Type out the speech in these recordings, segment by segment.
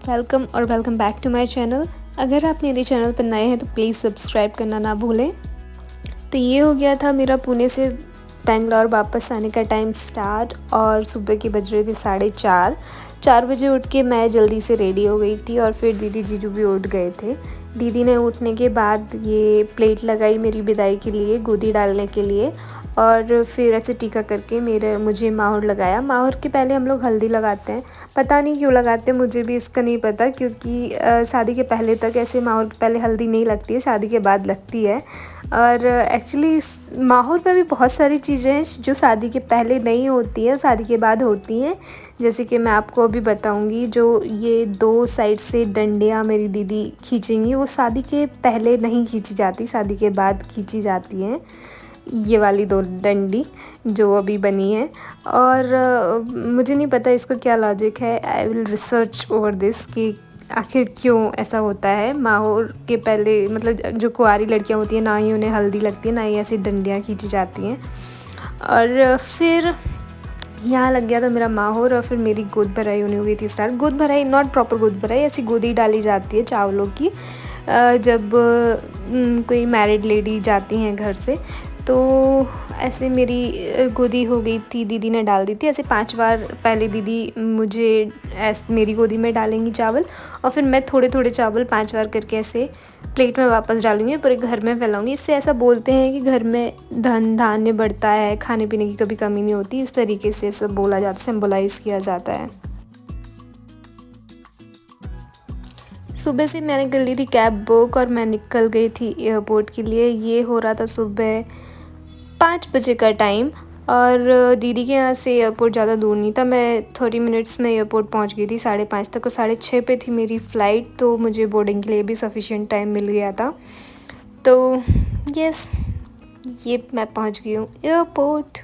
Welcome और welcome back to my channel. अगर आप मेरे चैनल पर नए हैं तो प्लीज़ सब्सक्राइब करना ना भूलें। तो ये हो गया था मेरा पुणे से बेंगलोर वापस आने का टाइम स्टार्ट और सुबह के बज रहे थे 4:30 बजे उठ के मैं जल्दी से रेडी हो गई थी और फिर दीदी जीजू भी उठ गए थे। दीदी ने उठने के बाद ये प्लेट लगाई मेरी विदाई के लिए, गोदी डालने के लिए, और फिर ऐसे टीका करके मुझे माहौर लगाया। माहौर के पहले हम लोग हल्दी लगाते हैं, पता नहीं क्यों लगाते हैं, मुझे भी इसका नहीं पता, क्योंकि शादी के पहले तक ऐसे माहौर के पहले हल्दी नहीं लगती है, शादी के बाद लगती है। और एक्चुअली माहौर में भी बहुत सारी चीज़ें हैं जो शादी के पहले नहीं होती हैं, शादी के बाद होती हैं। जैसे कि मैं आपको अभी बताऊंगी, जो ये 2 साइड से डंडियाँ मेरी दीदी खींचेंगी वो शादी के पहले नहीं खींची जाती, शादी के बाद खींची जाती हैं। ये वाली 2 डंडी जो अभी बनी है, और मुझे नहीं पता इसका क्या लॉजिक है। I will research over this कि आखिर क्यों ऐसा होता है। माहौर के पहले मतलब जो कुंवारी लड़कियां होती हैं ना ही उन्हें हल्दी लगती है, ना ही ऐसी डंडियाँ खींची जाती हैं। और फिर यहाँ लग गया था मेरा माहौर और फिर मेरी गोद भराई होने हो गई थी स्टार्ट। गोद भराई नॉट प्रॉपर गोद भराई, ऐसी गोदी डाली जाती है चावलों की जब कोई मैरिड लेडी जाती हैं घर से। तो ऐसे मेरी गोदी हो गई थी, दीदी ने डाल दी थी। ऐसे 5 बार पहले दीदी मुझे मेरी गोदी में डालेंगी चावल, और फिर मैं थोड़े थोड़े चावल 5 बार करके ऐसे प्लेट में वापस डालूंगी, पूरे घर में फैलाऊंगी। इससे ऐसा बोलते हैं कि घर में धन धान्य बढ़ता है, खाने पीने की कभी कमी नहीं होती। इस तरीके से सब बोला जाता है, सिम्बोलाइज़ किया जाता है। सुबह से मैंने कर ली थी कैब बुक और मैं निकल गई थी एयरपोर्ट के लिए। ये हो रहा था सुबह 5 बजे का टाइम, और दीदी के यहाँ से एयरपोर्ट ज़्यादा दूर नहीं था। मैं 30 मिनट्स में एयरपोर्ट पहुँच गई थी 5:30 तक, और 6:30 पे थी मेरी फ़्लाइट, तो मुझे बोर्डिंग के लिए भी सफिशिएंट टाइम मिल गया था। तो यस, ये मैं पहुँच गई हूँ एयरपोर्ट।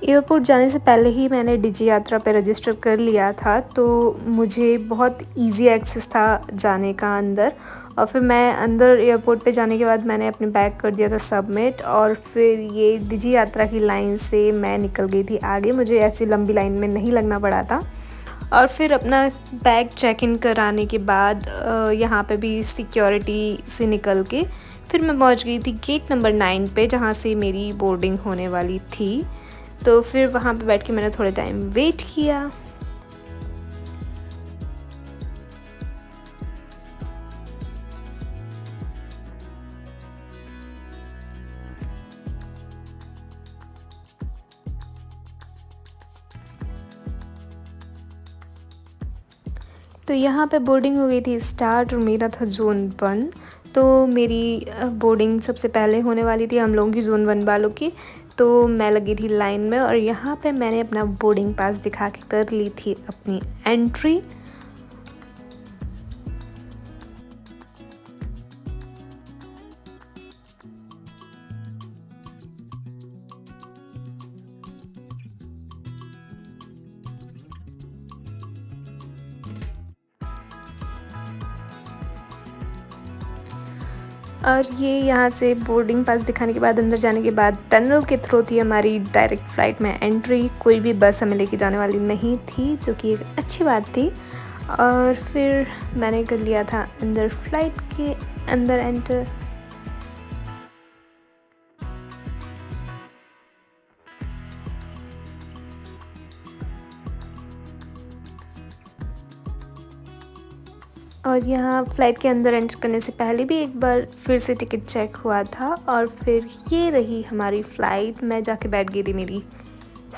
एयरपोर्ट जाने से पहले ही मैंने डिजी यात्रा पे रजिस्टर कर लिया था, तो मुझे बहुत इजी एक्सेस था जाने का अंदर। और फिर मैं अंदर एयरपोर्ट पे जाने के बाद मैंने अपने बैग कर दिया था सबमिट, और फिर ये डिजी यात्रा की लाइन से मैं निकल गई थी आगे। मुझे ऐसी लंबी लाइन में नहीं लगना पड़ा था। और फिर अपना बैग चेक इन कराने के बाद यहाँ पे भी सिक्योरिटी से निकल के फिर मैं पहुँच गई थी गेट नंबर 9 पे, जहाँ से मेरी बोर्डिंग होने वाली थी। तो फिर वहाँ पे बैठ के मैंने थोड़े टाइम वेट किया। तो यहाँ पे बोर्डिंग हो गई थी स्टार्ट, और मेरा था ज़ोन 1। तो मेरी बोर्डिंग सबसे पहले होने वाली थी हम लोगों की, ज़ोन 1 वालों की। तो मैं लगी थी लाइन में, और यहाँ पे मैंने अपना बोर्डिंग पास दिखा के कर ली थी अपनी एंट्री। और ये यहाँ से बोर्डिंग पास दिखाने के बाद अंदर जाने के बाद टनल के थ्रू थी हमारी डायरेक्ट फ़्लाइट में एंट्री। कोई भी बस हमें लेके जाने वाली नहीं थी, जो कि एक अच्छी बात थी। और फिर मैंने कर लिया था अंदर, फ़्लाइट के अंदर एंटर। और यहाँ फ़्लाइट के अंदर एंटर करने से पहले भी एक बार फिर से टिकट चेक हुआ था। और फिर ये रही हमारी फ़्लाइट। मैं जाके बैठ गई थी मेरी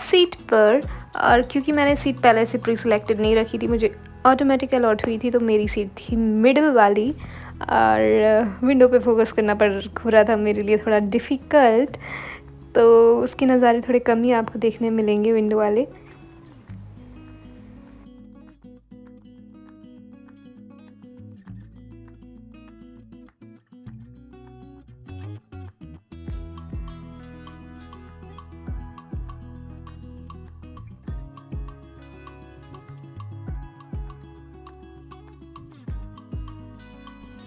सीट पर, और क्योंकि मैंने सीट पहले से प्री सिलेक्टेड नहीं रखी थी, मुझे ऑटोमेटिक अलॉट हुई थी, तो मेरी सीट थी मिडिल वाली। और विंडो पे फोकस करना पड़ रहा था मेरे लिए थोड़ा डिफ़िकल्ट, तो उसके नज़ारे थोड़े कम ही आपको देखने मिलेंगे विंडो वाले।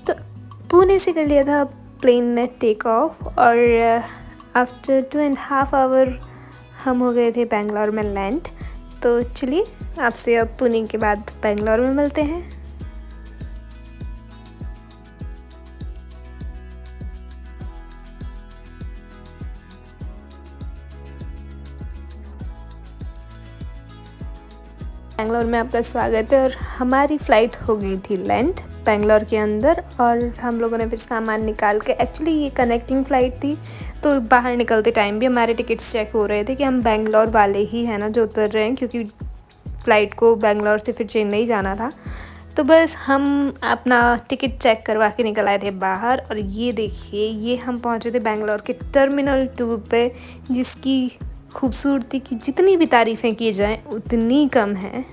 तो पुणे से कर लिया था प्लेन ने टेक ऑफ, और आफ्टर 2.5 आवर हम हो गए थे बेंगलोर में लैंड। तो चलिए आपसे अब पुणे के बाद बेंगलोर में मिलते हैं। बेंगलोर में आपका स्वागत है। और हमारी फ़्लाइट हो गई थी लैंड बेंगलोर के अंदर, और हम लोगों ने फिर सामान निकाल के, एक्चुअली ये कनेक्टिंग फ़्लाइट थी तो बाहर निकलते टाइम भी हमारे टिकट्स चेक हो रहे थे कि हम बेंगलोर वाले ही हैं ना जो उतर रहे हैं, क्योंकि फ़्लाइट को बेंगलोर से फिर चेन्नई जाना था। तो बस हम अपना टिकट चेक करवा के निकल आए थे बाहर। और ये देखिए, ये हम पहुँचे थे बेंगलोर के टर्मिनल 2 पे, जिसकी खूबसूरती की जितनी भी तारीफ़ें की जाएं उतनी कम है।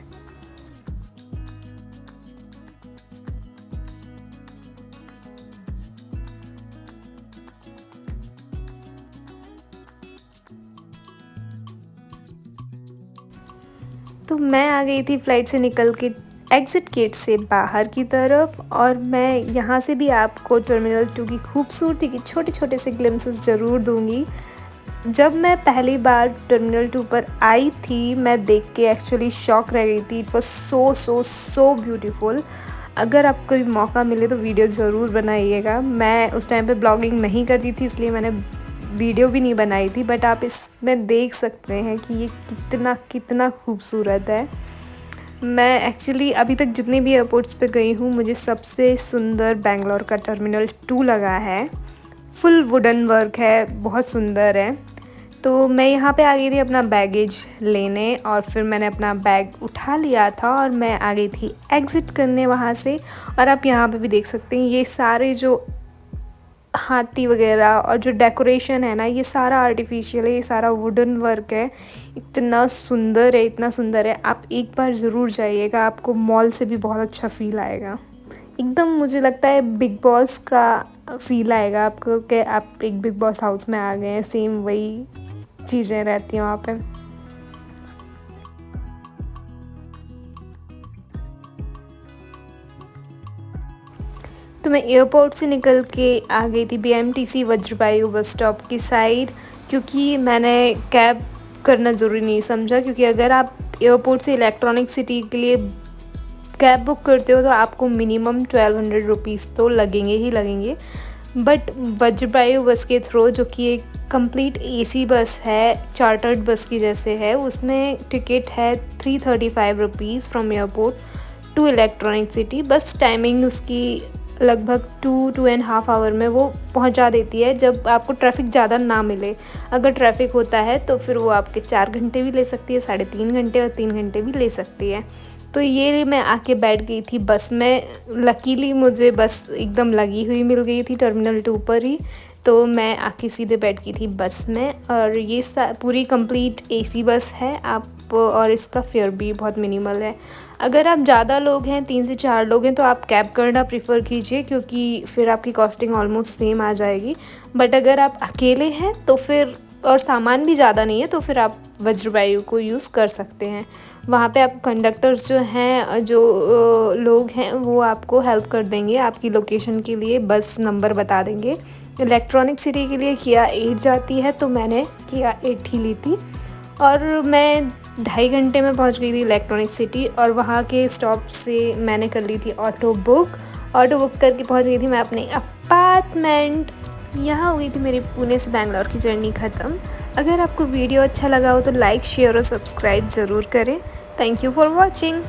तो मैं आ गई थी फ़्लाइट से निकल के एग्ज़िट गेट से बाहर की तरफ, और मैं यहाँ से भी आपको टर्मिनल 2 की खूबसूरती की छोटे छोटे से ग्लिम्पसेस ज़रूर दूँगी। जब मैं पहली बार टर्मिनल 2 पर आई थी, मैं देख के एक्चुअली शॉक रह गई थी। It was so beautiful. अगर आपको भी मौका मिले तो वीडियो ज़रूर बनाइएगा। मैं उस टाइम पे ब्लॉगिंग नहीं करती थी, इसलिए मैंने वीडियो भी नहीं बनाई थी, बट आप इसमें देख सकते हैं कि ये कितना खूबसूरत है। मैं एक्चुअली अभी तक जितने भी एयरपोर्ट्स पे गई हूँ, मुझे सबसे सुंदर बेंगलोर का टर्मिनल 2 लगा है। फुल वुडन वर्क है, बहुत सुंदर है। तो मैं यहाँ पे आ गई थी अपना बैगेज लेने, और फिर मैंने अपना बैग उठा लिया था और मैं आ गई थी एग्ज़िट करने वहाँ से। और आप यहाँ पे भी देख सकते हैं, ये सारे जो हाथी वगैरह और जो डेकोरेशन है ना, ये सारा आर्टिफिशियल है, ये सारा वुडन वर्क है। इतना सुंदर है, इतना सुंदर है। आप एक बार ज़रूर जाइएगा, आपको मॉल से भी बहुत अच्छा फ़ील आएगा। एकदम मुझे लगता है बिग बॉस का फ़ील आएगा आपको कि आप एक बिग बॉस हाउस में आ गए हैं। सेम वही चीज़ें रहती हैं वहाँ पे। तो मैं एयरपोर्ट से निकल के आ गई थी BMTC वज्रवायु बस स्टॉप की साइड, क्योंकि मैंने कैब करना ज़रूरी नहीं समझा। क्योंकि अगर आप एयरपोर्ट से इलेक्ट्रॉनिक सिटी के लिए कैब बुक करते हो तो आपको मिनिमम 1200 रुपीज़ तो लगेंगे ही लगेंगे। बट वज्रवायु बस के थ्रू, जो कि एक कंप्लीट AC बस है, चार्टर्ड बस की जैसे है, उसमें टिकट है 335 rupees from airport to electronic city. Bus timing उसकी लगभग 2.5 आवर में वो पहुंचा देती है, जब आपको ट्रैफिक ज़्यादा ना मिले। अगर ट्रैफिक होता है तो फिर वो आपके 4 घंटे भी ले सकती है, 3.5 घंटे और 3 घंटे भी ले सकती है। तो ये मैं आके बैठ गई थी बस में। लकीली मुझे बस एकदम लगी हुई मिल गई थी टर्मिनल 2 पर ही, तो मैं आके सीधे बैठ गई थी बस में। और ये पूरी कंप्लीट AC बस है आप, और इसका फेयर भी बहुत मिनिमल है। अगर आप ज़्यादा लोग हैं, 3 से 4 लोग हैं, तो आप कैब करना प्रीफर कीजिए, क्योंकि फिर आपकी कॉस्टिंग ऑलमोस्ट सेम आ जाएगी। बट अगर आप अकेले हैं तो फिर, और सामान भी ज़्यादा नहीं है, तो फिर आप वज्रवायु को यूज़ कर सकते हैं। वहाँ पे आप कंडक्टर्स जो हैं, जो लोग हैं, वो आपको हेल्प कर देंगे, आपकी लोकेशन के लिए बस नंबर बता देंगे। इलेक्ट्रॉनिक सिटी के लिए किया 8 जाती है, तो मैंने किया 8 ही ली थी, और मैं 2.5 घंटे में पहुँच गई थी इलेक्ट्रॉनिक सिटी। और वहाँ के स्टॉप से मैंने कर ली थी ऑटो बुक करके पहुँच गई थी मैं अपने अपार्टमेंट। यहाँ हुई थी मेरी पुणे से बेंगलोर की जर्नी ख़त्म। अगर आपको वीडियो अच्छा लगा हो तो लाइक, शेयर और सब्सक्राइब ज़रूर करें। Thank you for watching.